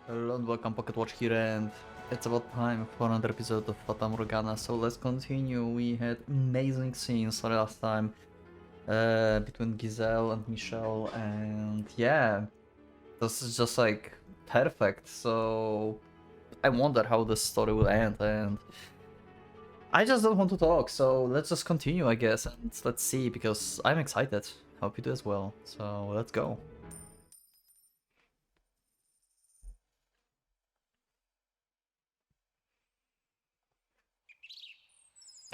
Hello and welcome, Pocket Watch here, and it's about time for another episode of Fata Morgana. So let's continue. We had amazing scenes last time between Giselle and Michelle, and yeah, this is just like perfect. So I wonder how this story will end, and I just don't want to talk. So let's just continue, I guess, and let's see because I'm excited. Hope you do as well. So let's go.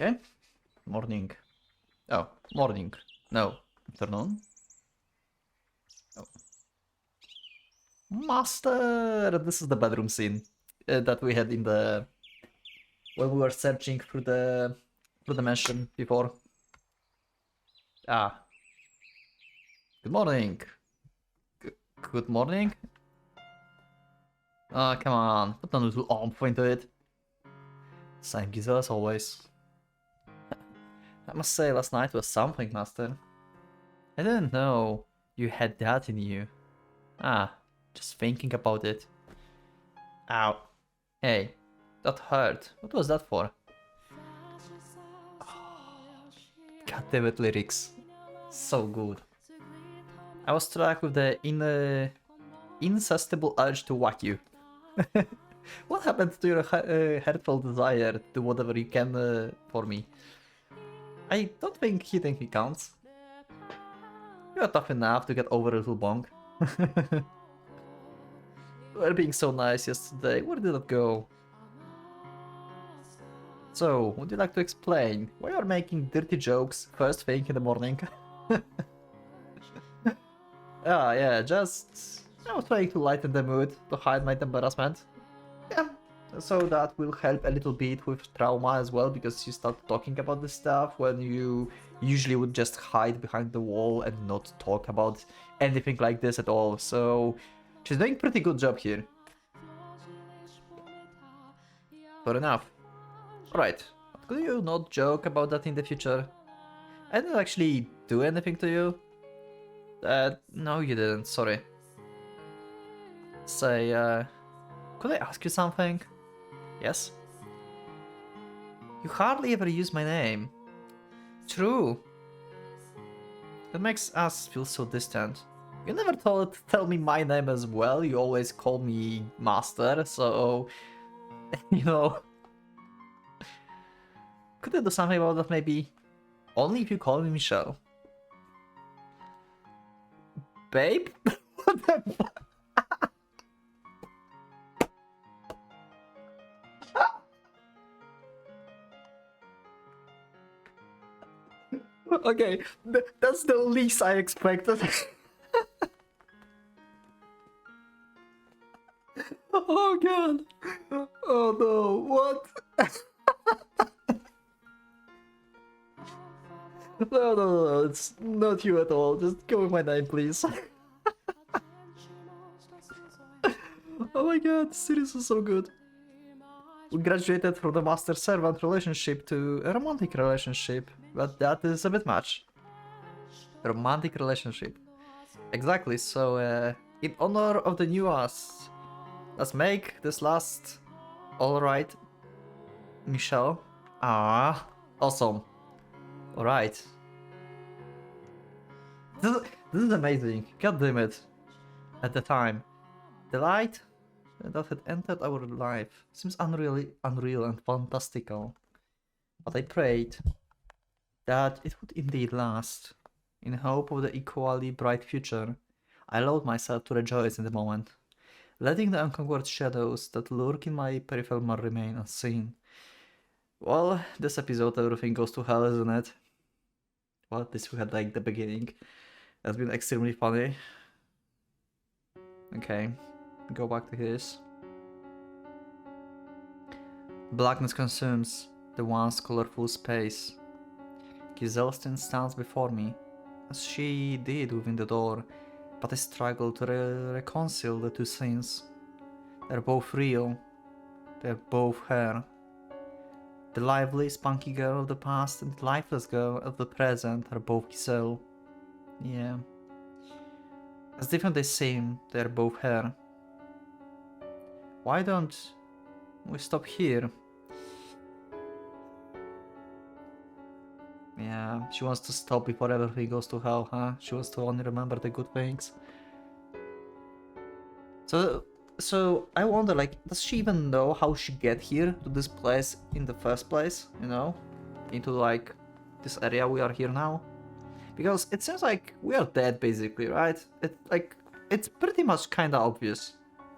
Okay, morning. Oh, morning. No, afternoon. Oh. Master! This is the bedroom scene that we had in the when we were searching through the mansion before. Ah, good morning. Good morning. Ah, come on, put a little oomph into it. Same Giselle as always. I must say, last night was something, Master. I didn't know you had that in you. Ah, just thinking about it. Ow. Hey, that hurt. What was that for? God damn it, lyrics. So good. I was struck with the irresistible urge to whack you. What happened to your heartfelt desire to do whatever you can for me? I don't think hitting me counts. You are tough enough to get over a little bonk. You were being so nice yesterday. Where did that go? So, would you like to explain why you're making dirty jokes first thing in the morning? Ah, yeah, just... I was trying to lighten the mood, to hide my embarrassment. Yeah, so that will help a little bit with trauma as well, because you start talking about this stuff when you usually would just hide behind the wall and not talk about anything like this at all. So she's doing a pretty good job here. Fair enough. Alright, but could you not joke about that in the future? I didn't actually do anything to you. No you didn't, sorry. Say, could I ask you something? Yes? You hardly ever use my name. True. That makes us feel so distant. You never tell me my name as well, you always call me Master, so... you know... Could you do something about that maybe? Only if you call me Michelle. Babe? What the fuck? Okay, that's the least I expected. Oh god. Oh no, what? No, it's not you at all. Just go with my name, please. Oh my god, this series is so good. We graduated from the master-servant relationship to a romantic relationship, but that is a bit much. Romantic relationship. Exactly, so in honor of the new us, let's make this last alright, Michelle. Ah, awesome. Alright. This is amazing, god damn it. At the time, the light that had entered our life seems unreal and fantastical. But I prayed that it would indeed last. In hope of the equally bright future, I allowed myself to rejoice in the moment, letting the unconquered shadows that lurk in my peripheral remain unseen. Well, this episode everything goes to hell, isn't it? Well, this we had like the beginning. That's been extremely funny. Okay, go back to his. Blackness consumes the once colorful space. Giselle stands before me, as she did within the door, but I struggle to reconcile the two scenes. They're both real, they're both her. The lively, spunky girl of the past and the lifeless girl of the present are both Giselle. Yeah. As different they seem, they're both her. Why don't we stop here? Yeah, she wants to stop before everything goes to hell, huh? She wants to only remember the good things. So I wonder, like, does she even know how she get here to this place in the first place? You know, into like this area we are here now, because it seems like we are dead basically, right? It's pretty much kind of obvious,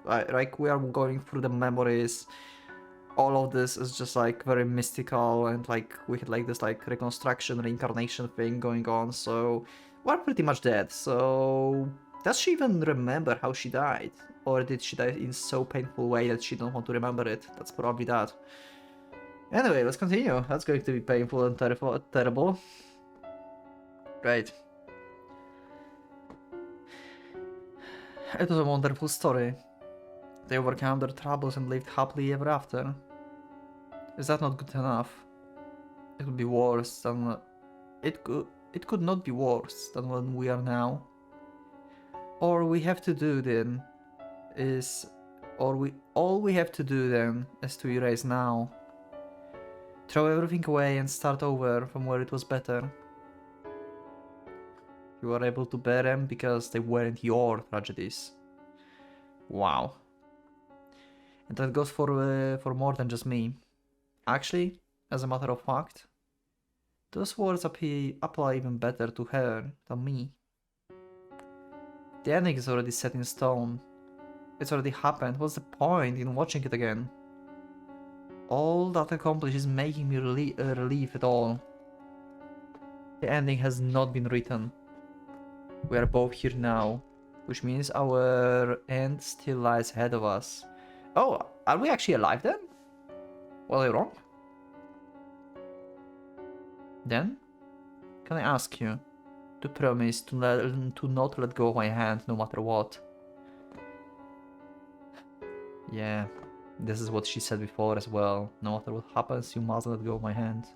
right? Like we are going through the memories. All of this is just like very mystical, and like we had like this like reconstruction, reincarnation thing going on. So we're pretty much dead. So does she even remember how she died? Or did she die in so painful way that she don't want to remember it? That's probably that. Anyway, let's continue. That's going to be painful and terrible. Right. It was a wonderful story. They overcame their troubles and lived happily ever after. Is that not good enough? It could be worse than... It could not be worse than when we are now. All we have to do then is to erase now. Throw everything away and start over from where it was better. You were able to bear them because they weren't your tragedies. Wow. And that goes for more than just me. Actually, as a matter of fact, those words apply even better to her than me. The ending is already set in stone. It's already happened. What's the point in watching it again? All that accomplished is making me relieve it all. The ending has not been written. We are both here now, which means our end still lies ahead of us. Oh, are we actually alive then? Was I wrong? Then, can I ask you to promise to not let go of my hand no matter what? Yeah, this is what she said before as well. No matter what happens, you must let go of my hand.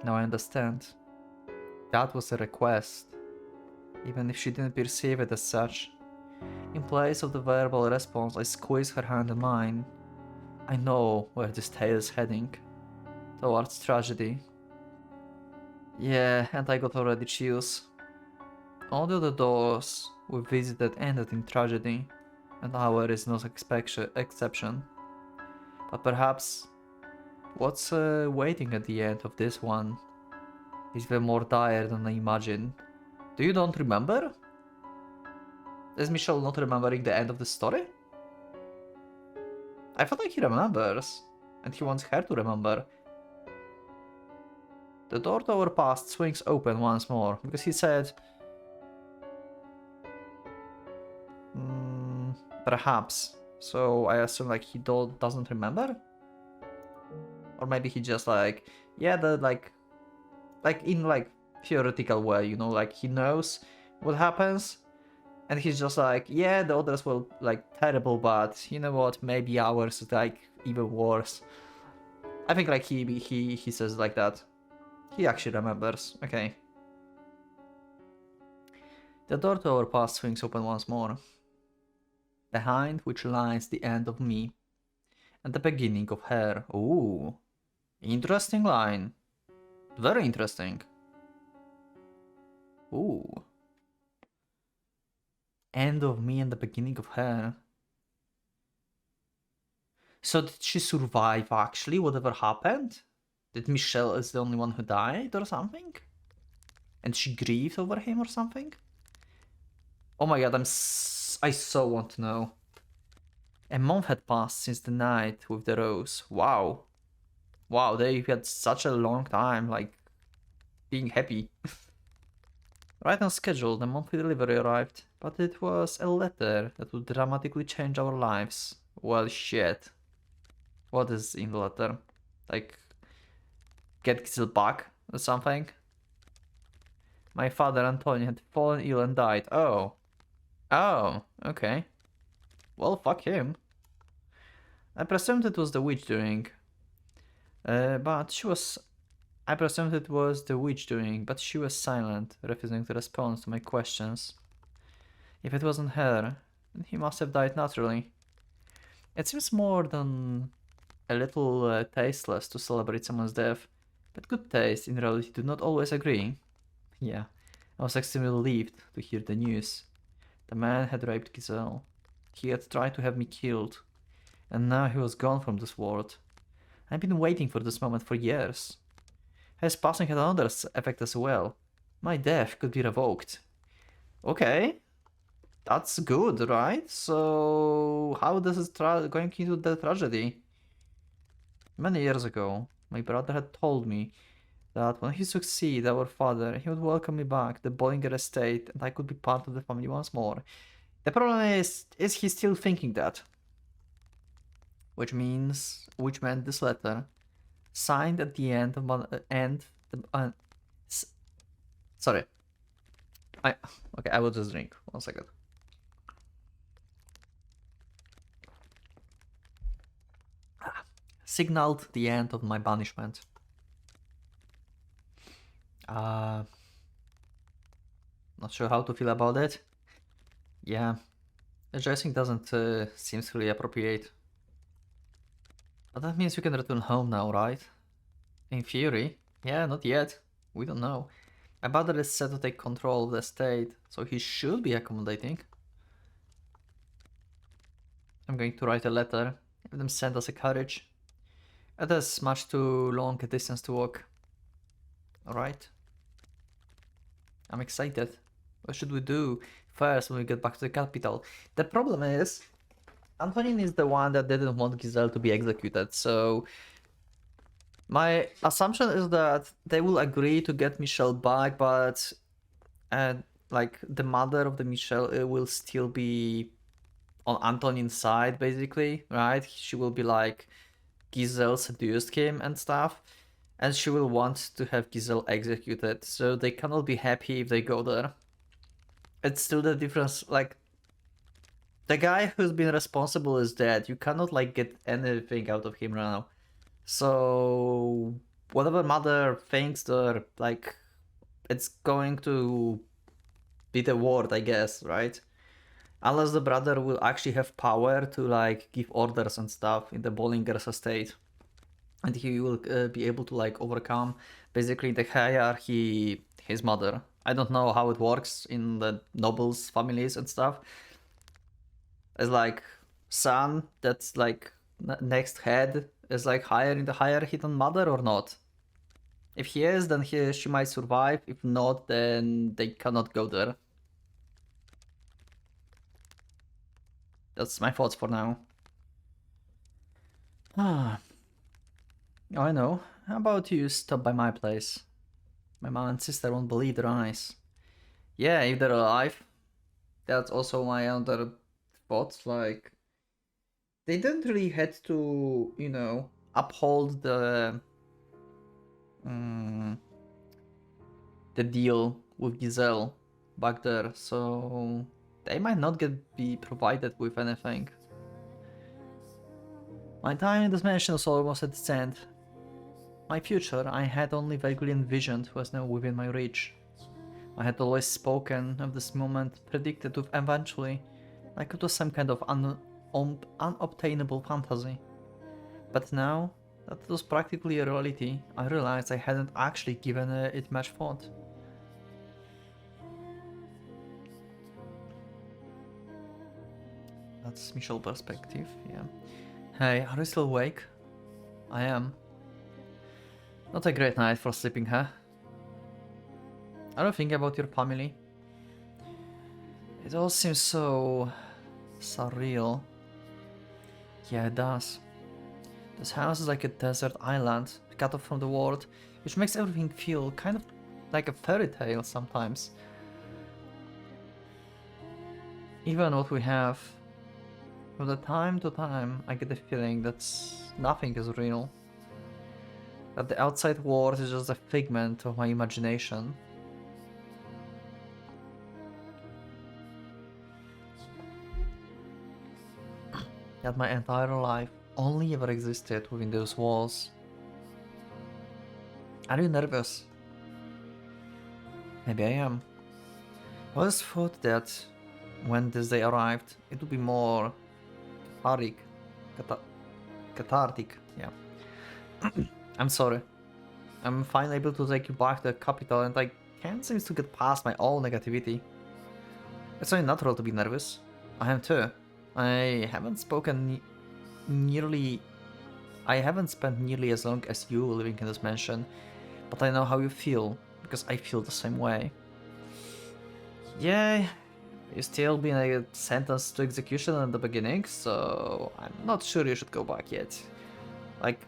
Now I understand. That was a request, even if she didn't perceive it as such. In place of the verbal response, I squeezed her hand in mine. I know where this tale is heading. Towards tragedy. Yeah, and I got already chills. All the other doors we visited ended in tragedy, and our is no exception. But perhaps what's waiting at the end of this one is even more dire than I imagined. Do you don't remember? Is Michel not remembering the end of the story? I feel like he remembers, and he wants her to remember. The door to our past swings open once more, because he said... perhaps. So I assume like he doesn't remember? Or maybe he just like... Yeah, the like in like theoretical way, you know, like he knows what happens, and he's just like, yeah, the others were like terrible, but you know what, maybe ours is like even worse. I think like he says like that. He actually remembers. Okay. The door to our past swings open once more, behind which lies the end of me and the beginning of her. Ooh, interesting line. Very interesting. Ooh. End of me and the beginning of her. So did she survive actually, whatever happened? Did Michelle is the only one who died or something? And she grieved over him or something? Oh my god, I so want to know. A month had passed since the night with the rose. Wow. Wow, they had such a long time, like, being happy. Right on schedule, the monthly delivery arrived, but it was a letter that would dramatically change our lives. Well, shit. What is in the letter? Like, get Giselle back or something? My father, Antonio, had fallen ill and died. Oh. Oh, okay. Well, fuck him. I presumed it was the witch doing. But she was... I presumed it was the witch doing, but she was silent, refusing to respond to my questions. If it wasn't her, and he must have died naturally. It seems more than a little tasteless to celebrate someone's death, but good taste in reality do not always agree. Yeah, I was extremely relieved to hear the news. The man had raped Giselle. He had tried to have me killed, and now he was gone from this world. I've been waiting for this moment for years. His passing had another effect as well. My death could be revoked. Okay, that's good, right? So, how this is going into the tragedy? Many years ago, my brother had told me that when he succeed our father, he would welcome me back to the Bollinger estate and I could be part of the family once more. The problem is he still thinking that? Which meant this letter, signed at the end of sorry. Okay, I will just drink. 1 second. Signaled the end of my banishment. Not sure how to feel about it. Yeah, addressing doesn't seem really appropriate. But that means we can return home now, right? In theory. Yeah, not yet. We don't know. My brother is set to take control of the estate, so he should be accommodating. I'm going to write a letter, have them send us a carriage. It is much too long a distance to walk. Alright. I'm excited. What should we do first when we get back to the capital? The problem is, Antonin is the one that didn't want Giselle to be executed, so my assumption is that they will agree to get Michelle back, but like the mother of the Michelle will still be on Antonin's side, basically, right? She will be like, Giselle seduced him and stuff, and she will want to have Giselle executed, so they cannot be happy if they go there. It's still the difference, like, the guy who's been responsible is dead. You cannot, like, get anything out of him right now. So, whatever mother thinks they're, like, it's going to be the word, I guess, right? Unless the brother will actually have power to, like, give orders and stuff in the Bollinger's estate. And he will be able to, like, overcome, basically, the hierarchy, his mother. I don't know how it works in the nobles' families and stuff. It's like, son, that's, like, next head is, like, higher in the hierarchy than mother or not? If he is, then she might survive. If not, then they cannot go there. That's my thoughts for now. Ah. Oh, I know. How about you stop by my place? My mom and sister won't believe their eyes. Yeah, if they're alive. That's also my other thoughts. Like, they didn't really had to, you know, uphold the deal with Giselle back there, so they might not be provided with anything. My time in this mansion was almost at its end. My future I had only vaguely envisioned was now within my reach. I had always spoken of this moment, predicted with eventually, like it was some kind of unobtainable fantasy. But now that it was practically a reality, I realized I hadn't actually given it much thought. That's Michelle's perspective, yeah. Hey, are you still awake? I am. Not a great night for sleeping, huh? I don't think about your family. It all seems so surreal. Yeah, it does. This house is like a desert island, cut off from the world, which makes everything feel kind of like a fairy tale sometimes. Even what we have, from the time to time, I get the feeling that nothing is real. That the outside world is just a figment of my imagination. That my entire life only ever existed within those walls. Are you nervous? Maybe I am. I always thought that when this day arrived, it would be more cathartic. Cathartic, yeah. I'm sorry. I'm finally able to take you back to the capital, and I can't seem to get past my own negativity. It's only natural to be nervous. I am too. I haven't spoken nearly... I haven't spent nearly as long as you living in this mansion, but I know how you feel, because I feel the same way. Yeah, you still been sentenced to execution in the beginning, so I'm not sure you should go back yet. Like,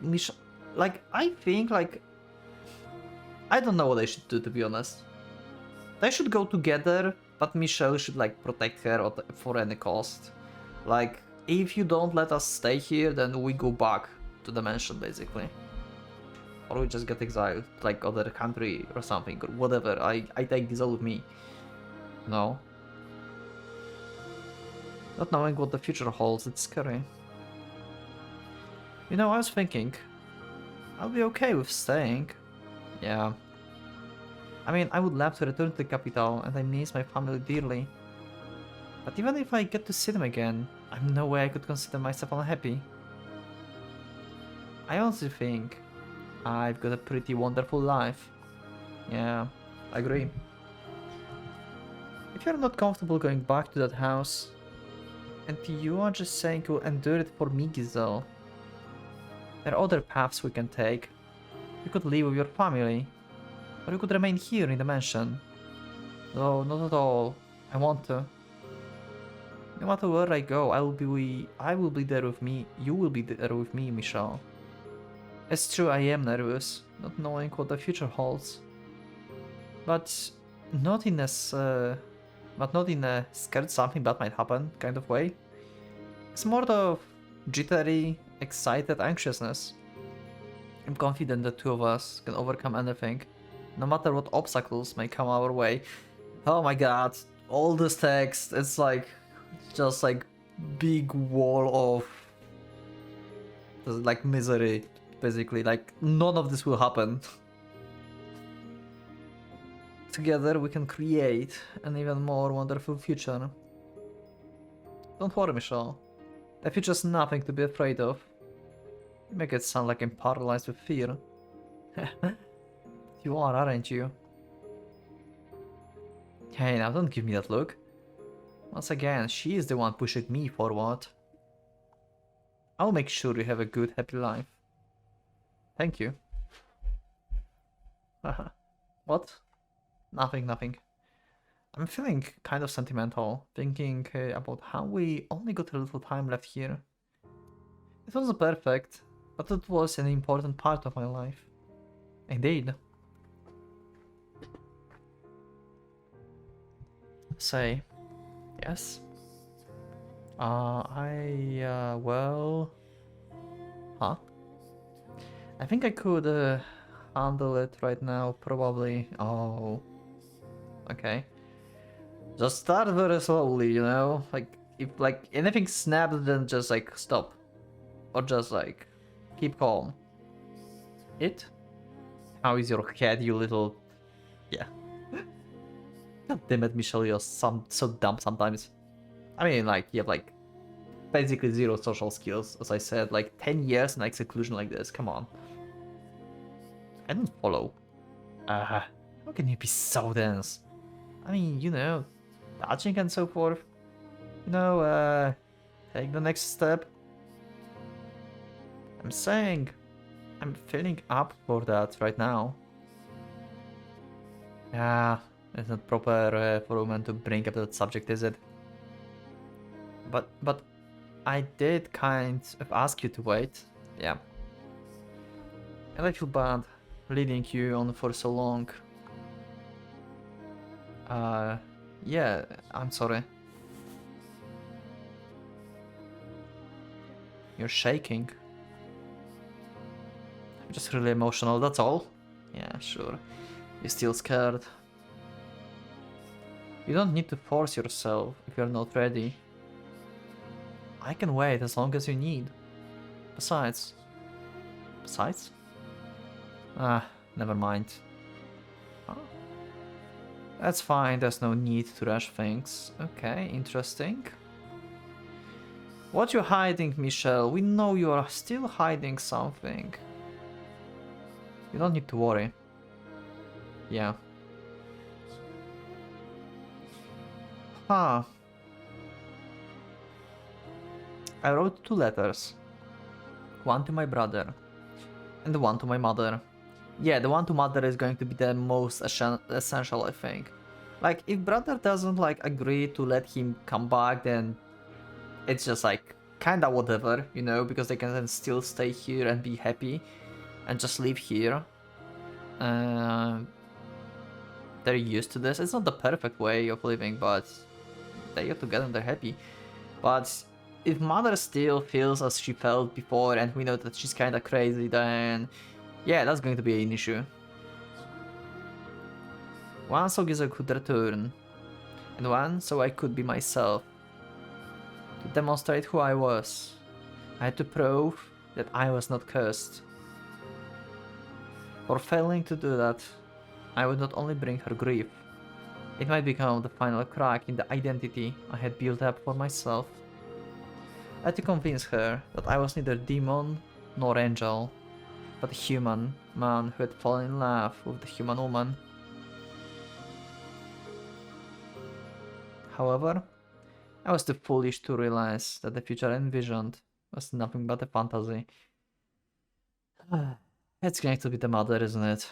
I think, I don't know what they should do, to be honest. They should go together, but Michelle should, protect her for any cost. Like, if you don't let us stay here, then we go back to the mansion, basically. Or we just get exiled, like other country or something, or whatever. I take this all with me. No. Not knowing what the future holds, it's scary. You know, I was thinking, I'll be okay with staying. Yeah. I mean, I would love to return to the capital, and I miss my family dearly. But even if I get to see them again, I'm no way I could consider myself unhappy. I honestly think I've got a pretty wonderful life. Yeah, I agree. If you're not comfortable going back to that house, and you are just saying you'll endure it for me, Gizel, there are other paths we can take. You could live with your family, or you could remain here in the mansion. Though not at all. I want to. No matter where I go, I will be there with me. You will be there with me, Michelle. It's true, I am nervous, not knowing what the future holds. But not in a scared something bad might happen kind of way. It's more of jittery, excited anxiousness. I'm confident the two of us can overcome anything, no matter what obstacles may come our way. Oh my god, all this text, it's just big wall of misery, basically. None of this will happen. Together we can create an even more wonderful future. Don't worry, Michelle. The future's nothing to be afraid of. You make it sound like I'm paralyzed with fear. You are, aren't you? Hey, now don't give me that look. Once again, she is the one pushing me forward. I'll make sure you have a good, happy life. Thank you. What? Nothing. I'm feeling kind of sentimental, thinking about how we only got a little time left here. It wasn't perfect, but it was an important part of my life. Indeed. Say, yes? Well... Huh? I think I could handle it right now, probably. Oh. Okay. Just start very slowly, you know? If anything snaps, then just stop. Or just keep calm. It? How is your head, you little... Yeah. God damn it, Michelle, you're so dumb sometimes. I mean, you have basically zero social skills, as I said, 10 years in seclusion like this, come on. I don't follow. How can you be so dense? I mean, you know, touching and so forth. You know, take the next step. I'm saying, I'm feeling up for that right now. Yeah, it's not proper for a woman to bring up that subject, is it? But I did kind of ask you to wait. Yeah. And I feel bad leading you on for so long. Yeah, I'm sorry. You're shaking. I'm just really emotional, that's all. Yeah, sure. You're still scared. You don't need to force yourself if you're not ready. I can wait as long as you need. Besides... Besides? Never mind. Huh? That's fine, there's no need to rush things. Okay, interesting. What you hiding, Michelle? We know you are still hiding something. You don't need to worry. Yeah. Huh. I wrote 2 letters. One to my brother. And the one to my mother. Yeah, the one to mother is going to be the most essential, I think. Like, if brother doesn't, like, agree to let him come back, then it's just, like, kinda whatever, you know, because they can then still stay here and be happy and just live here. They're used to this. It's not the perfect way of living, but they are together and they're happy. But if mother still feels as she felt before and we know that she's kinda crazy, then yeah, that's going to be an issue. One so Giza could return, and one so I could be myself. To demonstrate who I was, I had to prove that I was not cursed. For failing to do that, I would not only bring her grief, it might become the final crack in the identity I had built up for myself. I had to convince her that I was neither demon nor angel, but a human man who had fallen in love with the human woman. However, I was too foolish to realize that the future I envisioned was nothing but a fantasy. It's going to be the mother, isn't it?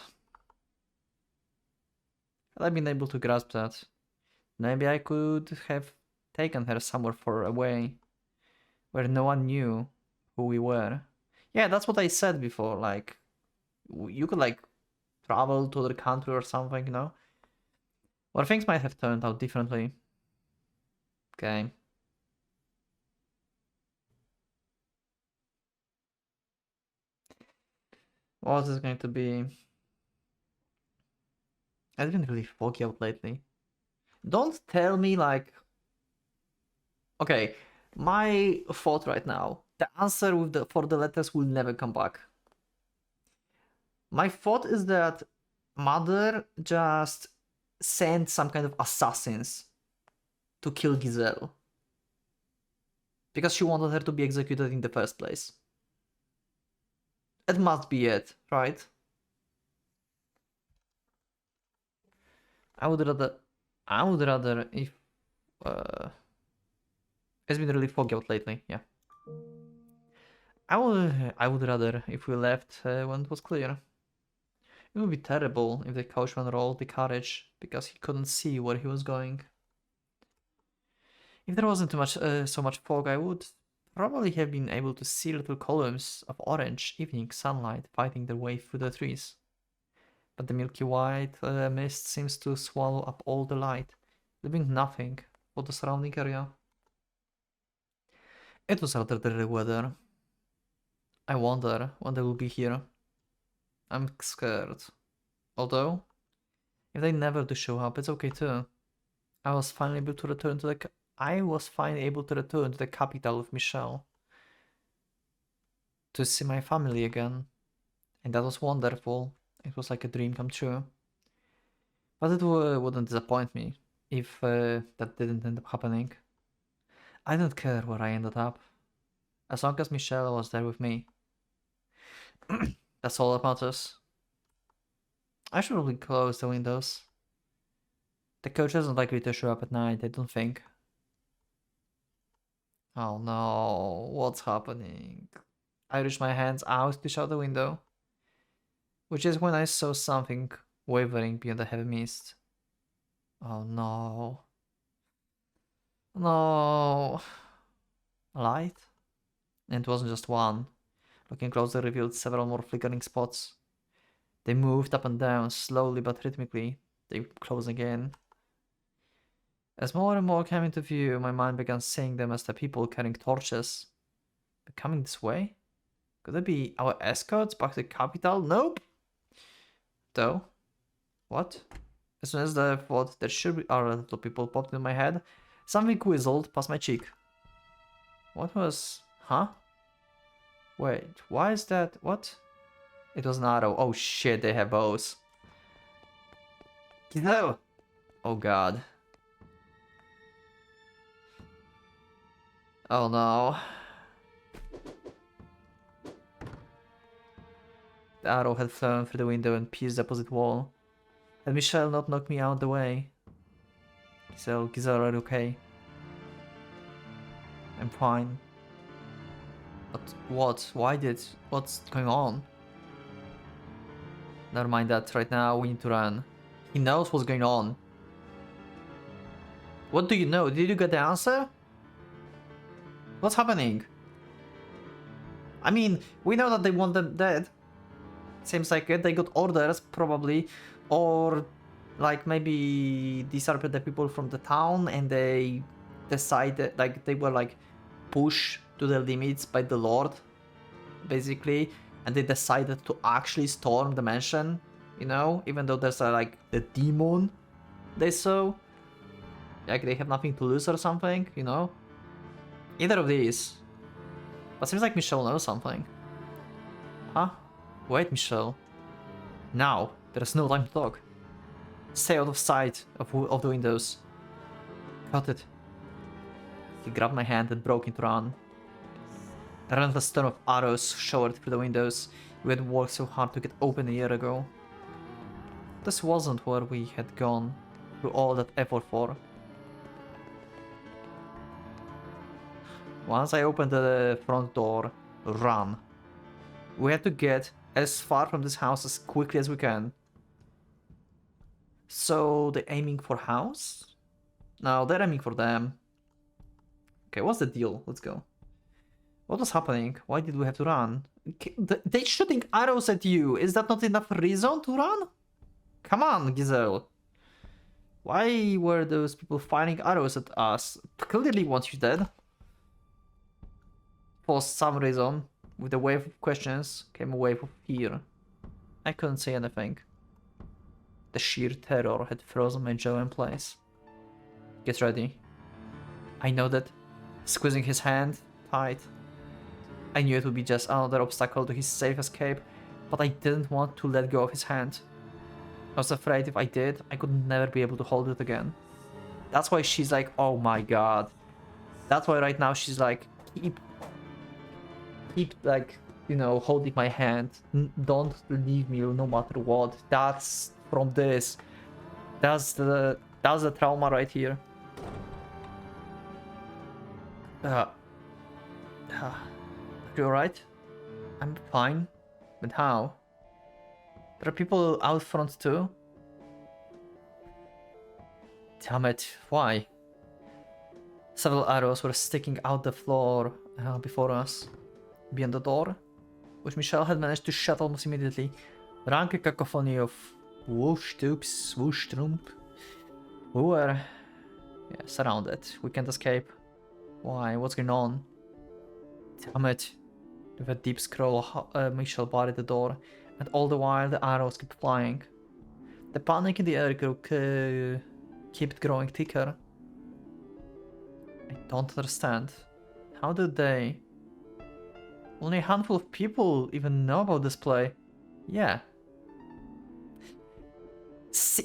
Had I been able to grasp that, maybe I could have taken her somewhere far away, where no one knew who we were. Yeah, that's what I said before, like, you could, like, travel to other country or something, you know? Or things might have turned out differently. Okay. What is going to be? It's been really foggy out lately. Don't tell me, like... Okay, my thought right now, the answer with for the letters will never come back. My thought is that Mother just sent some kind of assassins to kill Giselle. Because she wanted her to be executed in the first place. It must be it, right? I would rather if it's been really foggy out lately, yeah. I would rather if we left when it was clear. It would be terrible if the coachman rolled the carriage because he couldn't see where he was going. If there wasn't so much fog, I would probably have been able to see little columns of orange evening sunlight fighting their way through the trees. But the milky white mist seems to swallow up all the light, leaving nothing for the surrounding area. It was rather dreary weather. I wonder when they will be here. I'm scared. Although, if they never do show up, it's okay too. I was finally able to return to the capital with Michelle to see my family again, and that was wonderful. It was like a dream come true. But it wouldn't disappoint me if that didn't end up happening. I don't care where I ended up, as long as Michelle was there with me. That's all that matters. I should probably close the windows. The coach isn't likely to show up at night, I don't think. Oh no, what's happening? I reached my hands out to shut the window, which is when I saw something wavering beyond the heavy mist. Oh no. No. Light? And it wasn't just one. Looking closer revealed several more flickering spots. They moved up and down, slowly but rhythmically. They closed again. As more and more came into view, my mind began seeing them as the people carrying torches. They're coming this way? Could they be our escorts back to the capital? Nope! Though, what? As soon as I thought there should be our little people popped in my head, something whistled past my cheek. What was... Huh? Wait, why is that... What? It was an arrow. Oh shit, they have bows. Giselle! Oh god. Oh no. The arrow had flown through the window and pierced the opposite wall. Had Michelle not knocked me out the way? Giselle, are you okay? I'm fine. But what? Why did? What's going on? Never mind that. Right now we need to run. He knows what's going on. What do you know? Did you get the answer? What's happening? I mean, we know that they want them dead. Seems like it. They got orders, probably. Or, like, maybe these are the people from the town and they decided, like, they were, like, pushed to the limits by the Lord, basically. And they decided to actually storm the mansion, you know? Even though there's, like, the demon they saw. Like, they have nothing to lose or something, you know? Either of these. But seems like Michelle knows something. Huh? Wait, Michelle. Now. There's no time to talk. Stay out of sight of the windows. Got it. He grabbed my hand and broke into run. A relentless storm of arrows showered through the windows we had worked so hard to get open a year ago. This wasn't where we had gone through all that effort for. Once I opened the front door, run. We have to get as far from this house as quickly as we can. So they're aiming for house? No, they're aiming for them. Okay, what's the deal? Let's go. What was happening? Why did we have to run? They're shooting arrows at you. Is that not enough reason to run? Come on, Giselle. Why were those people firing arrows at us? Clearly want you dead. For some reason, with the wave of questions came a wave of fear. I couldn't say anything. The sheer terror had frozen my jaw in place. Get ready. I nodded, squeezing his hand tight. I knew it would be just another obstacle to his safe escape, but I didn't want to let go of his hand. I was afraid if I did, I could never be able to hold it again. That's why she's like, oh my god. That's why right now she's like, keep like, you know, holding my hand. Don't leave me no matter what. That's from this. That's the trauma right here. Are you alright? I'm fine. But how? There are people out front too? Damn it, why? Several arrows were sticking out the floor before us. Beyond the door, which Michelle had managed to shut almost immediately, rang a cacophony of whoosh tubes, whoosh trump. We were surrounded. We can't escape. Why? What's going on? Damn it. With a deep scroll, Michelle barred the door, and all the while the arrows kept flying. The panic in the air kept growing thicker. I don't understand. How did they... Only a handful of people even know about this play. Yeah.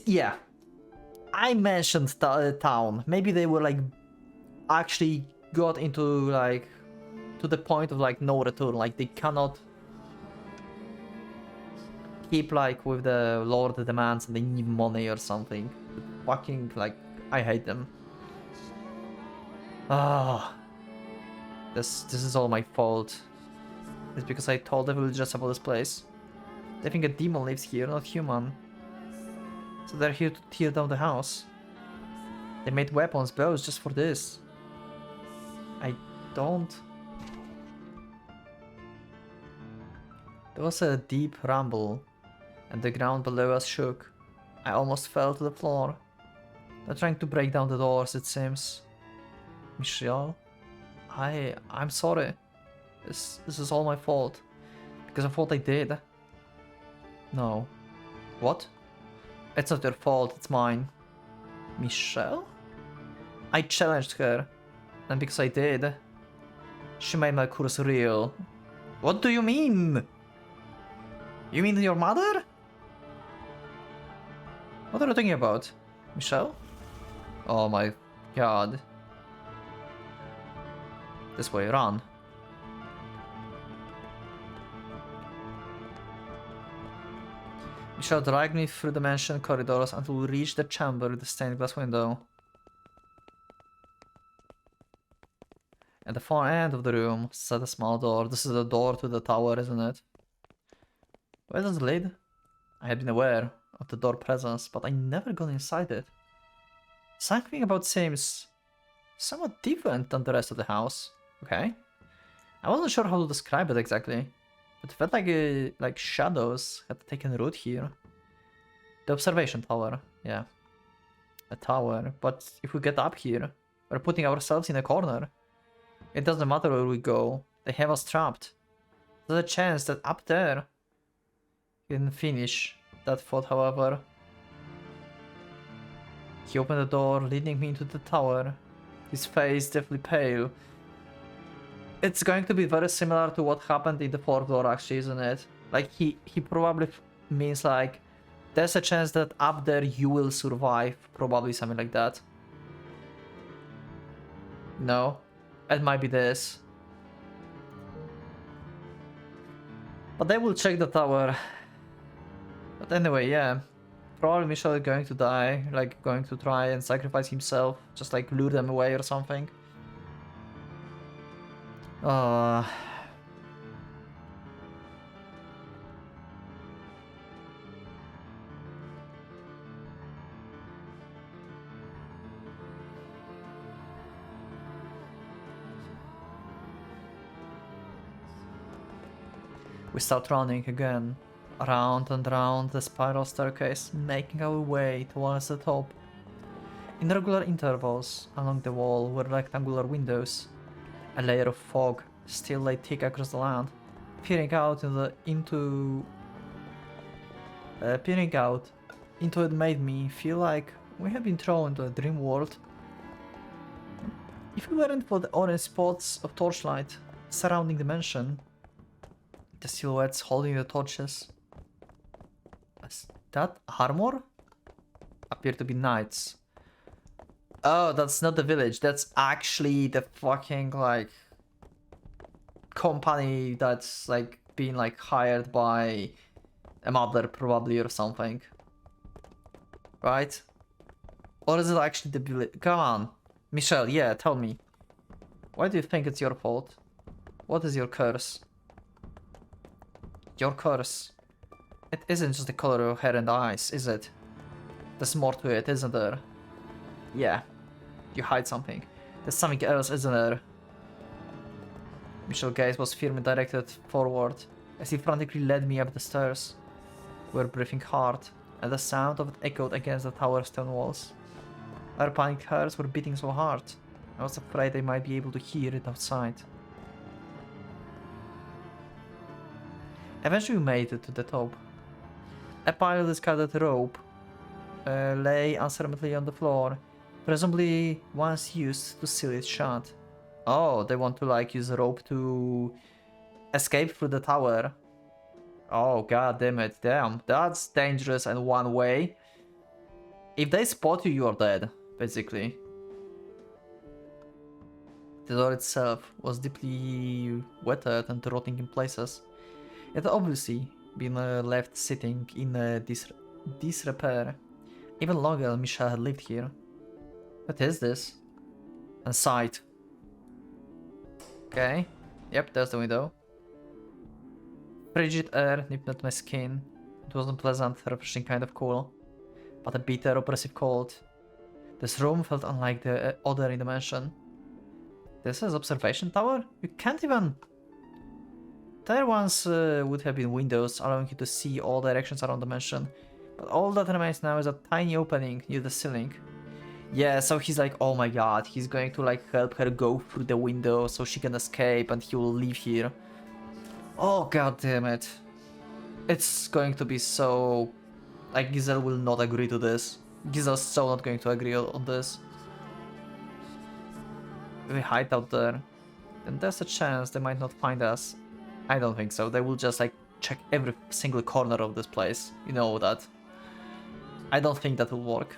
Yeah. I mentioned town. Maybe they were like... actually got into like... to the point of like no return. Like they cannot... keep like with the Lord demands and they need money or something. Fucking like... I hate them. Ah. This is all my fault. It's because I told the villagers about this place. They think a demon lives here, not human. So they're here to tear down the house. They made weapons, bows just for this. I don't... There was a deep rumble, and the ground below us shook. I almost fell to the floor. They're trying to break down the doors, it seems. Michelle? I'm sorry. This is all my fault. Because of what I did. No. What? It's not your fault, it's mine. Michelle? I challenged her. And because I did, she made my curse real. What do you mean? You mean your mother? What are you talking about? Michelle? Oh my god. This way, run. We shall drag me through the mansion corridors until we reach the chamber with the stained glass window. At the far end of the room, set a small door. This is the door to the tower, isn't it? Where does it lead? I had been aware of the door presence, but I never gone inside it. Something about seems somewhat different than the rest of the house. Okay. I wasn't sure how to describe it exactly, but it felt like shadows had taken root here. The observation tower, yeah. A tower, but if we get up here, we're putting ourselves in a corner. It doesn't matter where we go, they have us trapped. There's a chance that up there... Didn't finish that thought, however. He opened the door, leading me into the tower. His face deathly pale. It's going to be very similar to what happened in the fourth door, actually, isn't it? Like, he probably means like, there's a chance that up there you will survive, probably something like that. No, it might be this. But they will check the tower. But anyway, yeah. Probably Michelle is going to die, like going to try and sacrifice himself, just like lure them away or something. We start running again, around and round the spiral staircase, making our way towards the top. In regular intervals, along the wall were rectangular windows. A layer of fog still lay thick across the land, peering out into it made me feel like we had been thrown into a dream world. If it weren't for the orange spots of torchlight surrounding the mansion, the silhouettes holding the torches. Is that armor? Appear to be knights. Oh, that's not the village. That's actually the fucking like company that's like being like hired by a mother probably or something. Right? Or is it actually the village? Come on. Michelle, yeah, tell me. Why do you think it's your fault? What is your curse? Your curse. It isn't just the color of your hair and eyes, is it? There's more to it, isn't there? Yeah. You hide something. There's something else, isn't there? Michelle's gaze was firmly directed forward, as he frantically led me up the stairs. We were breathing hard, and the sound of it echoed against the tower's stone walls. Our panicked hearts were beating so hard, I was afraid I might be able to hear it outside. Eventually we made it to the top. A pile of discarded rope lay unceremonially on the floor, presumably once used to seal it shut. Oh, they want to like use a rope to escape through the tower. Oh god damn it, damn, that's dangerous and one way. If they spot you, you're dead, basically. The door itself was deeply wetted and rotting in places. It had obviously been left sitting in disrepair. Even longer than Michelle had lived here. What is this? And sight. Okay. Yep, there's the window. Frigid air nipped at my skin. It wasn't pleasant, refreshing kind of cool, but a bitter, oppressive cold. This room felt unlike the other in the mansion. This is observation tower? You can't even... There once would have been windows allowing you to see all directions around the mansion, but all that remains now is a tiny opening near the ceiling. Yeah, so he's like, oh my god, he's going to like help her go through the window so she can escape and he will leave here. Oh god damn it. It's going to be so... Like, Giselle will not agree to this. Giselle's so not going to agree on this. If we hide out there, then there's a chance they might not find us. I don't think so. They will just like check every single corner of this place. You know that. I don't think that will work.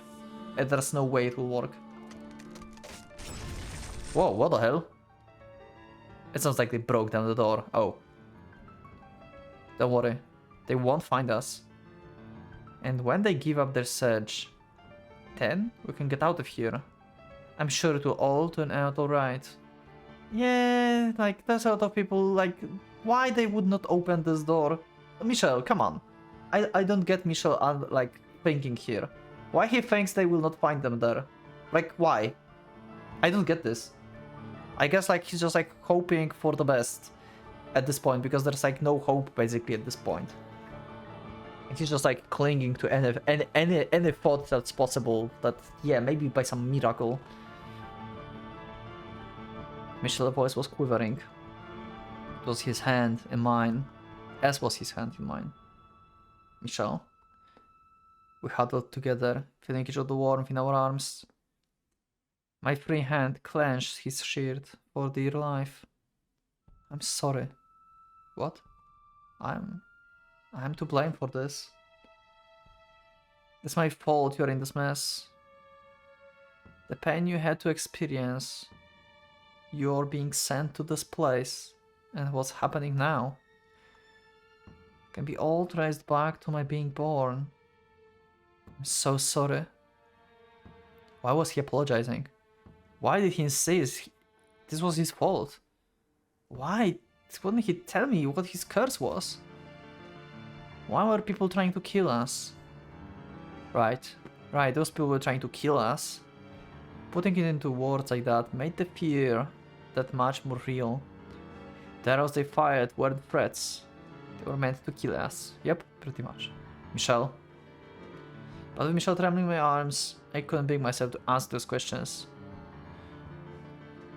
There's no way it will work. Whoa, what the hell? It sounds like they broke down the door. Oh. Don't worry. They won't find us. And when they give up their search, then we can get out of here. I'm sure it will all turn out alright. Yeah, like, there's a lot of people, like, why they would not open this door? Michelle, come on. I don't get Michelle, like, thinking here. Why he thinks they will not find them there? Like, why? I don't get this. I guess, like, he's just, like, hoping for the best at this point, because there's, like, no hope, basically, at this point. And he's just, like, clinging to any thought that's possible, that, yeah, maybe by some miracle. Michelle's voice was quivering. It was his hand in mine, as was his hand in mine. Michelle. We huddled together, feeling each other warmth in our arms. My free hand clenched his shield for dear life. I'm sorry. What? I'm to blame for this. It's my fault you're in this mess. The pain you had to experience, you're being sent to this place, and what's happening now can be all traced back to my being born. I'm so sorry. Why was he apologizing? Why did he insist this was his fault? Why wouldn't he tell me what his curse was? Why were people trying to kill us? Right, those people were trying to kill us. Putting it into words like that made the fear that much more real. The arrows they fired weren't threats. They were meant to kill us. Yep, pretty much. Michelle. But with Michelle trembling in my arms, I couldn't bring myself to ask those questions.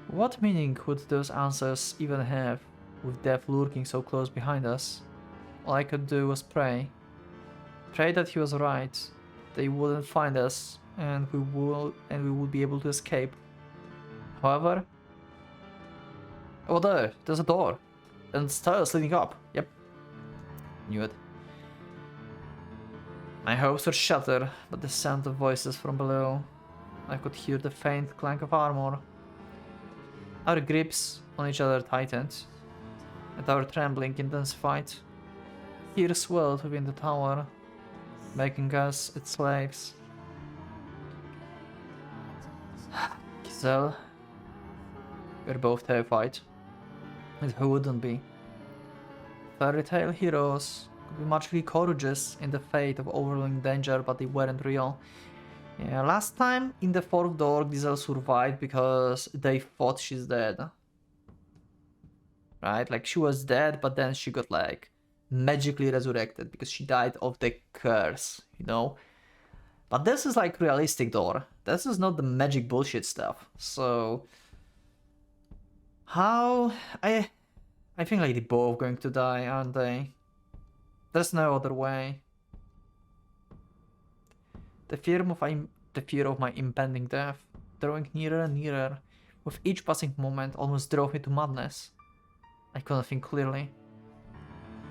What meaning would those answers even have, with death lurking so close behind us? All I could do was pray. Pray that he was right. They wouldn't find us, and we would be able to escape. However... Oh, there's a door. And stairs leading up. Yep. Knew it. My hopes were shattered by the sound of voices from below. I could hear the faint clank of armor. Our grips on each other tightened, and our trembling intensified. Fear swelled within the tower, making us its slaves. Giselle, we're both terrified. And who wouldn't be? Fairy tale heroes could be magically courageous in the fate of overwhelming danger, but they weren't real. Yeah, last time in the fourth door, Giselle survived because they thought she's dead. Right? Like, she was dead, but then she got, like, magically resurrected because she died of the curse, you know? But this is, like, realistic door. This is not the magic bullshit stuff. So... how... I think, like, they're both going to die, aren't they? There's no other way. The fear of my impending death, drawing nearer and nearer, with each passing moment, almost drove me to madness. I couldn't think clearly.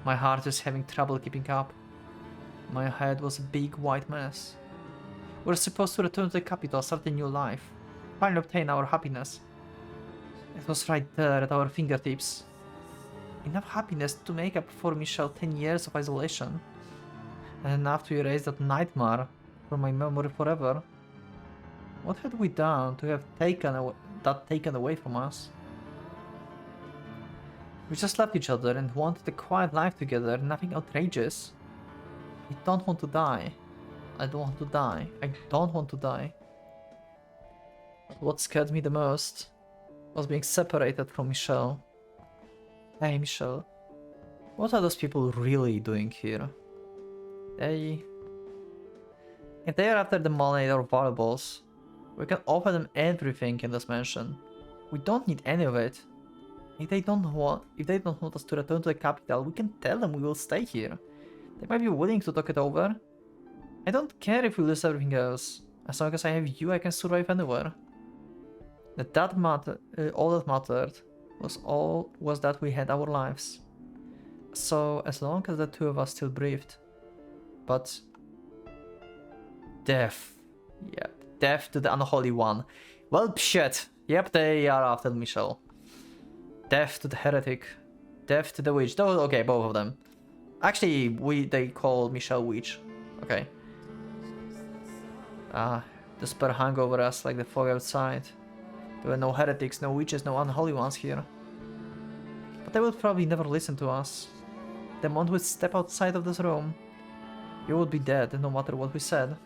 My heart was having trouble keeping up. My head was a big white mess. We were supposed to return to the capital, start a new life, finally obtain our happiness. It was right there at our fingertips. Enough happiness to make up for Michelle's 10 years of isolation, and enough to erase that nightmare from my memory forever. What had we done to have taken away from us? We just loved each other and wanted a quiet life together, nothing outrageous. I don't want to die. I don't want to die. I don't want to die. But what scared me the most was being separated from Michelle. Hey, Michelle. What are those people really doing here? If they are after the money or valuables, we can offer them everything in this mansion. We don't need any of it. If they don't want us to return to the capital, we can tell them we will stay here. They might be willing to talk it over. I don't care if we lose everything else. As long as I have you, I can survive anywhere. All that mattered was that we had our lives. So as long as the two of us still breathed. But death. Yeah, death to the unholy one. Well, shit. Yep, they are after Michelle. Death to the heretic. Death to the witch. Oh, okay, both of them. Actually, they call Michelle witch. Okay. The spell hung over us like the fog outside. There were no heretics, no witches, no unholy ones here. But they would probably never listen to us. The moment we step outside of this room, you would be dead, no matter what we said.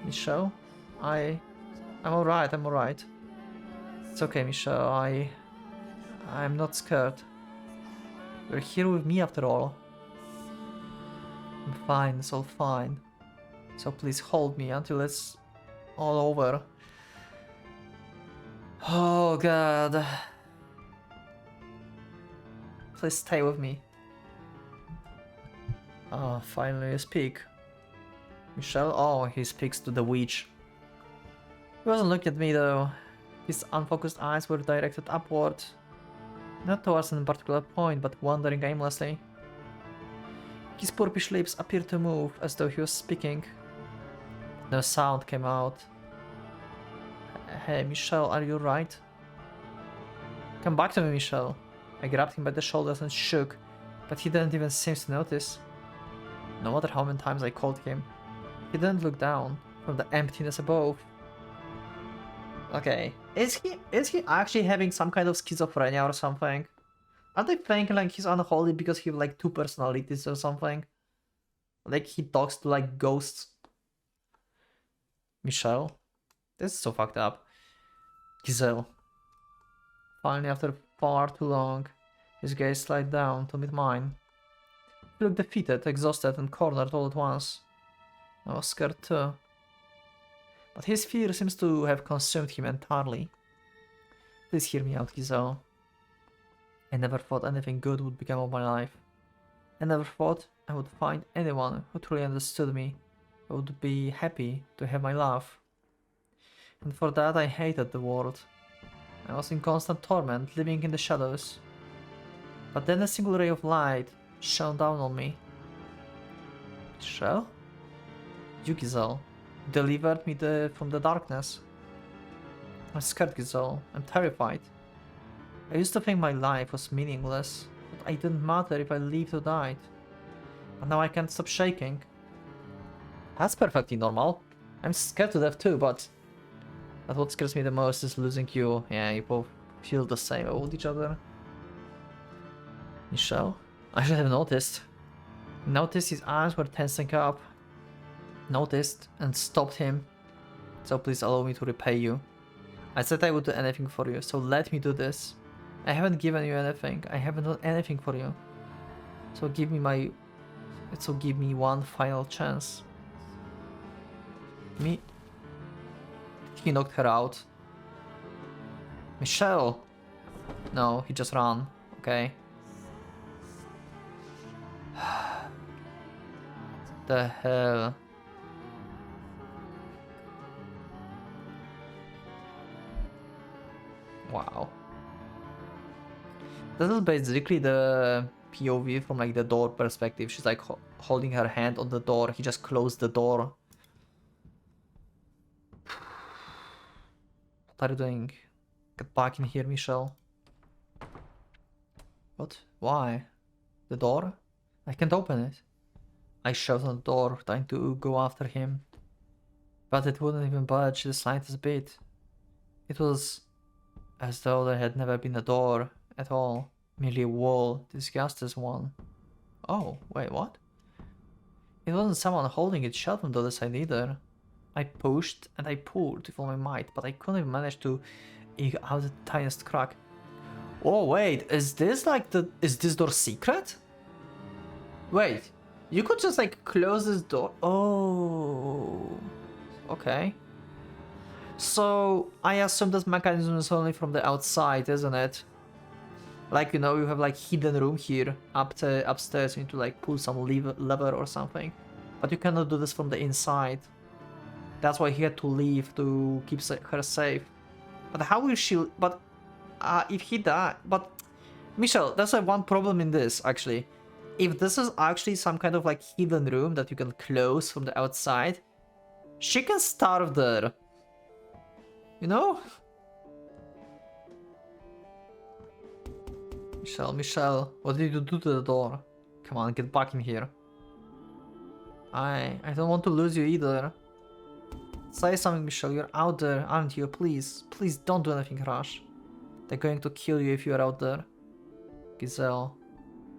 Michelle? I'm alright, I'm alright. It's okay, Michelle, I'm not scared. You're here with me after all. I'm fine, it's all fine. So please hold me until it's all over. Oh god. Please stay with me. Oh, finally you speak. Michelle? Oh, he speaks to the witch. He wasn't looking at me though. His unfocused eyes were directed upward. Not towards any particular point, but wandering aimlessly. His purplish lips appeared to move, as though he was speaking. No sound came out. Hey, Michelle, are you right? Come back to me, Michelle. I grabbed him by the shoulders and shook, but he didn't even seem to notice. No matter how many times I called him, he didn't look down from the emptiness above. Okay, is he actually having some kind of schizophrenia or something? Are they thinking like he's unholy because he has like two personalities or something? Like he talks to like ghosts? Michelle? This is so fucked up. Giselle. Finally, after far too long, his gaze slid down to meet mine. He looked defeated, exhausted, and cornered all at once. I was scared too. But his fear seems to have consumed him entirely. Please hear me out, Giselle. I never thought anything good would become of my life. I never thought I would find anyone who truly understood me, who would be happy to have my love. And for that I hated the world. I was in constant torment, living in the shadows. But then a single ray of light shone down on me. Shell? You, Giselle, delivered me from the darkness. I'm scared, Giselle. I'm terrified. I used to think my life was meaningless, but it didn't matter if I lived or died. But now I can't stop shaking. That's perfectly normal. I'm scared to death too, but what scares me the most is losing you. Yeah, you both feel the same about each other. Michelle? I should have noticed. Noticed his eyes were tensing up. Noticed and stopped him. So please allow me to repay you. I said I would do anything for you, so let me do this. I haven't given you anything. I haven't done anything for you. So give me one final chance. He knocked her out. Michelle! No, he just ran. Okay. The hell? Wow. This is basically the POV from like the door perspective. She's like holding her hand on the door. He just closed the door. What are you doing? Get back in here, Michelle. What? Why? The door? I can't open it. I shoved on the door, trying to go after him. But it wouldn't even budge the slightest bit. It was as though there had never been a door at all. Merely a wall, disguised as one. Oh, wait, what? It wasn't someone holding it shut from the other side either. I pushed and I pulled with all my might, but I couldn't even manage to eke out the tiniest crack. Oh wait, is this door secret? Wait, you could just like close this door. Oh, okay. So I assume this mechanism is only from the outside, isn't it? Like, you know, you have like hidden room here upstairs. You need to like pull some lever or something, but you cannot do this from the inside. That's why he had to leave to keep her safe. But how will she? But if he died, but Michelle, there's one problem in this actually. If this is actually some kind of like hidden room that you can close from the outside, she can starve there. you know? Michelle, what did you do to the door? Come on, get back in here. I don't want to lose you either. Say something, Michelle, you're out there, aren't you? Please, please don't do anything rash. They're going to kill you if you're out there. Giselle,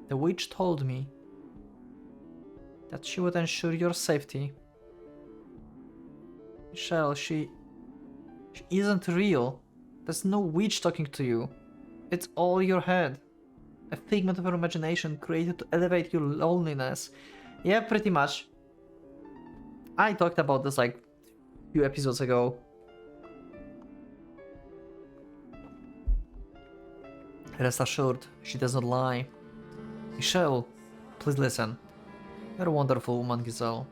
the witch told me that she would ensure your safety. Michelle, she isn't real. There's no witch talking to you. It's all your head. A figment of your imagination created to elevate your loneliness. Yeah, pretty much. I talked about this like a few episodes ago. Rest assured, she does not lie. Michelle, please listen. You're a wonderful woman, Giselle.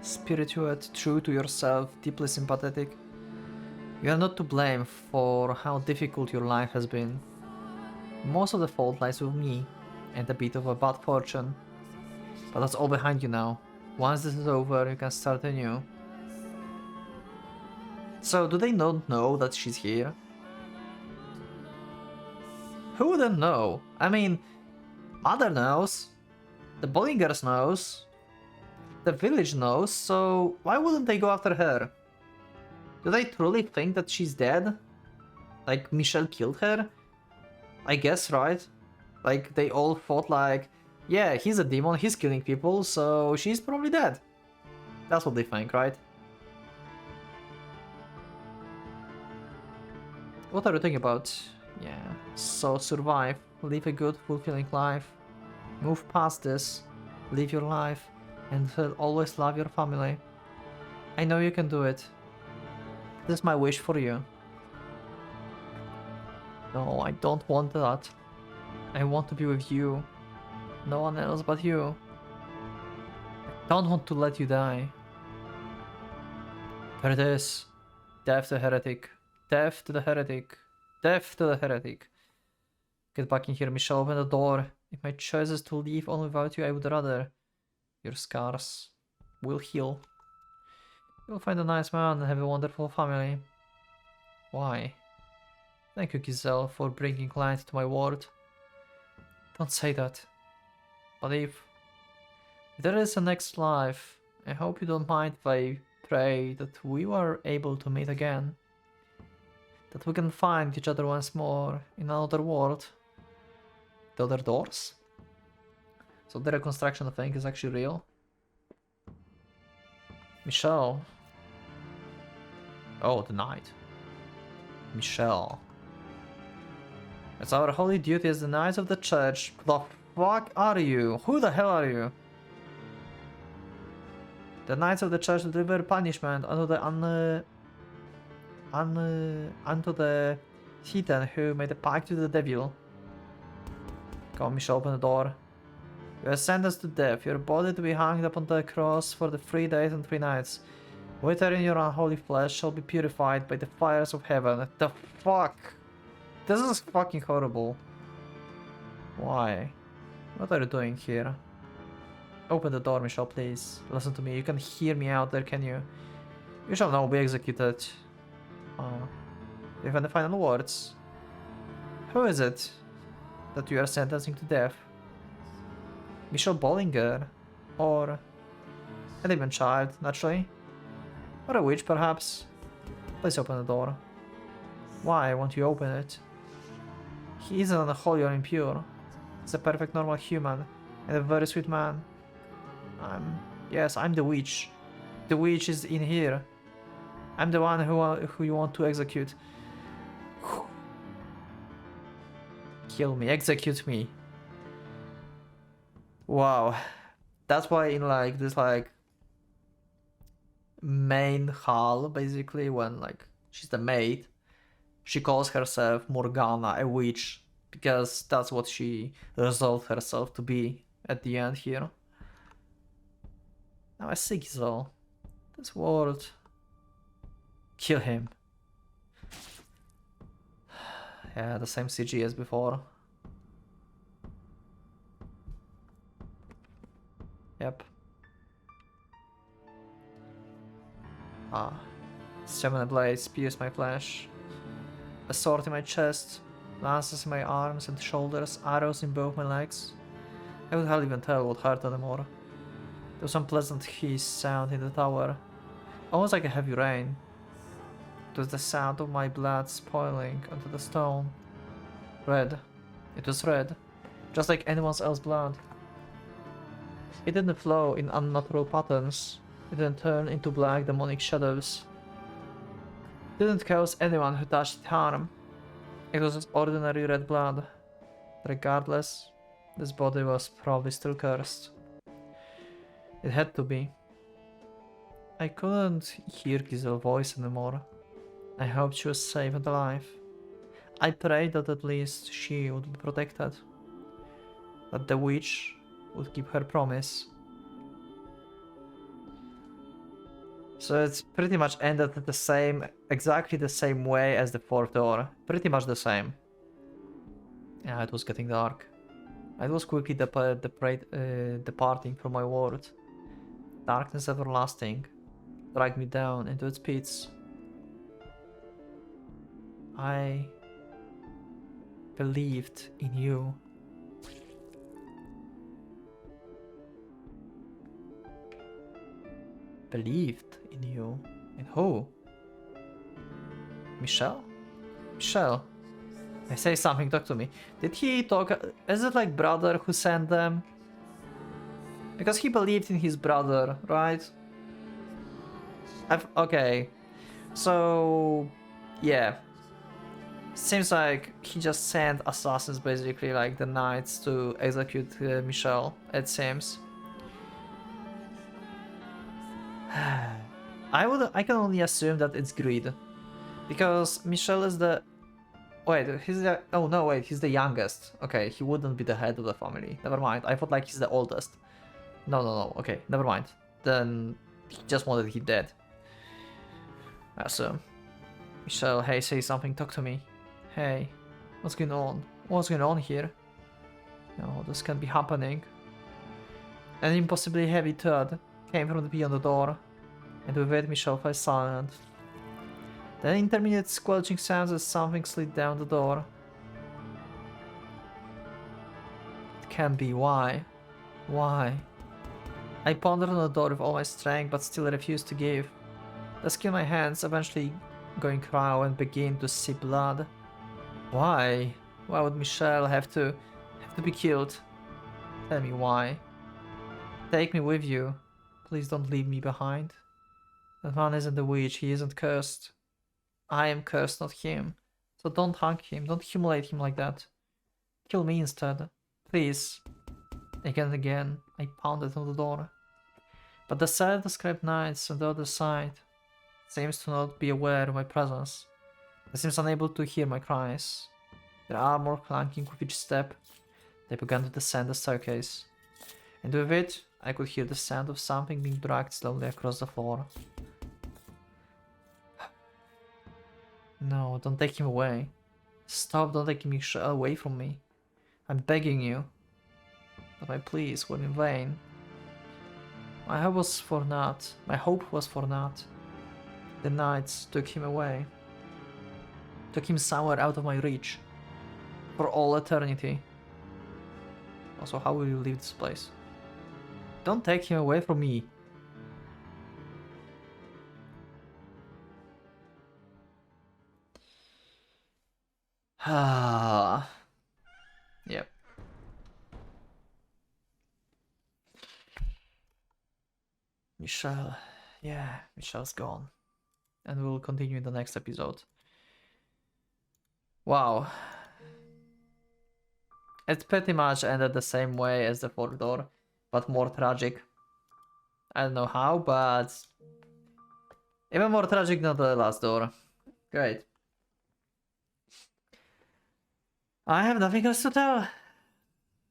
Spiritual, true to yourself, deeply sympathetic. You are not to blame for how difficult your life has been. Most of the fault lies with me and a bit of a bad fortune. But that's all behind you now. Once this is over, you can start anew. So, do they not know that she's here? Who wouldn't know? I mean, Mother knows. The Bollingers knows. The village knows, so why wouldn't they go after her? Do they truly think that she's dead? Like, Michelle killed her? I guess, right? Like, they all thought like, yeah, he's a demon, he's killing people, so she's probably dead. That's what they think, right? What are you thinking about? Yeah, so survive, live a good, fulfilling life. Move past this, live your life, and always love your family. I know you can do it. This is my wish for you. No, I don't want that. I want to be with you. No one else but you. I don't want to let you die. There it is. Death to the heretic. Death to the heretic. Death to the heretic. Get back in here, Michelle, open the door. If my choice is to leave on without you, I would rather. Your scars will heal. You'll find a nice man and have a wonderful family. Why? Thank you, Giselle, for bringing light to my world. Don't say that. But if there is a next life, I hope you don't mind if I pray that we were able to meet again. That we can find each other once more in another world. The other doors? So the reconstruction thing is actually real? Michelle. Oh, the knight. Michelle. It's our holy duty as the knights of the church. The fuck are you? Who the hell are you? The knights of the church deliver punishment unto the heathen who made a pact with the devil. Come, Michelle, open the door. You are sentenced to death, your body to be hanged upon the cross for the 3 days and 3 nights. Withering your unholy flesh shall be purified by the fires of heaven. The fuck? This is fucking horrible. Why? What are you doing here? Open the door, Michelle, please. Listen to me. You can hear me out there, can you? You shall now be executed. Do you have any final words? Who is it that you are sentencing to death? Michelle Bollinger? Or a demon child, naturally? Or a witch, perhaps? Please open the door. Why won't you open it? He isn't unholy or impure. He's a perfect normal human, and a very sweet man. Yes, I'm the witch. The witch is in here. I'm the one who you want to execute. Kill me, execute me. Wow. That's why in like this like main hall, basically, when like she's the maid, she calls herself Morgana, a witch, because that's what she resolved herself to be at the end here. Now I see Giselle. This world. Kill him. Yeah, the same CG as before. Yep. Summon a blade, pierce my flesh. A sword in my chest, lances in my arms and shoulders, arrows in both my legs. I would hardly even tell what hurt anymore. There was unpleasant hiss sound in the tower, almost like a heavy rain. It was the sound of my blood spoiling onto the stone. Red. It was red, just like anyone else's blood. It didn't flow in unnatural patterns. It didn't turn into black demonic shadows. It didn't cause anyone who touched it harm. It was just ordinary red blood. Regardless, this body was probably still cursed. It had to be. I couldn't hear Giselle's voice anymore. I hoped she was safe and alive. I prayed that at least she would be protected. That the witch would keep her promise. So it's pretty much ended the same, exactly the same way as the fourth door. Pretty much the same. Yeah, it was getting dark. I was quickly departing from my world. Darkness everlasting dragged me down into its pits. I believed in you. Believed in you? In who? Michelle? Michelle. I say something, talk to me. Did he talk? Is it like brother who sent them? Because he believed in his brother, right? Okay. So, yeah. Seems like he just sent assassins, basically, like the knights, to execute Michelle, it seems. I can only assume that it's greed. Because Michelle is the... Wait, he's the... Oh no, wait, he's the youngest. Okay, he wouldn't be the head of the family. Never mind, I thought like he's the oldest. No, okay, never mind. Then he just wanted him dead. So, Michelle, hey, say something, talk to me. Hey, what's going on? What's going on here? No, this can't be happening. An impossibly heavy thud came from beyond the door, and with it Michelle fell silent. Then intermittent squelching sounds as something slid down the door. It can't be, why? Why? I pondered on the door with all my strength, but still refused to give. The skin on my hands eventually going raw and begin to see blood. Why? Why would Michelle have to be killed? Tell me why. Take me with you. Please don't leave me behind. That man isn't a witch, he isn't cursed. I am cursed, not him. So don't hang him, don't humiliate him like that. Kill me instead. Please. Again and again, I pounded on the door. But the self-described knights on the other side seems to not be aware of my presence. They seem unable to hear my cries. Their armor clanking with each step, they began to descend the staircase. And with it, I could hear the sound of something being dragged slowly across the floor. No, don't take him away. Stop, don't take Michelle away from me. I'm begging you. But my pleas were in vain. My hope was for naught. The knights took him away. Took him somewhere out of my reach. For all eternity. Also, how will you leave this place? Don't take him away from me. Ah. Yep. Michelle. Yeah, Michelle's gone. And we'll continue in the next episode. Wow. It pretty much ended the same way as the fourth door, but more tragic. I don't know how, but even more tragic than the last door. Great. I have nothing else to tell.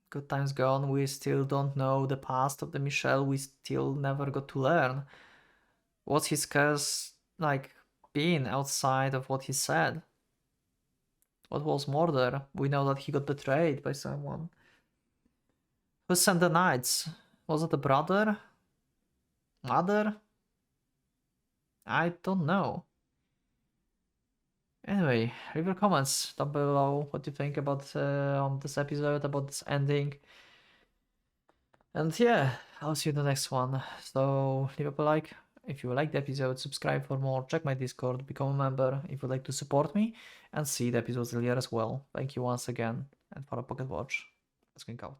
Good times gone, we still don't know the past of the Michelle, we still never got to learn. What's his curse like been outside of what he said? What was murder? We know that he got betrayed by someone. Who sent the knights? Was it a brother? Mother? I don't know. Anyway, leave your comments down below what you think about this episode, about this ending. And yeah, I'll see you in the next one. So leave up a like if you like the episode, subscribe for more, check my Discord, become a member if you'd like to support me, and see the episodes earlier as well. Thank you once again, and for a Pocket Watch, let's going out.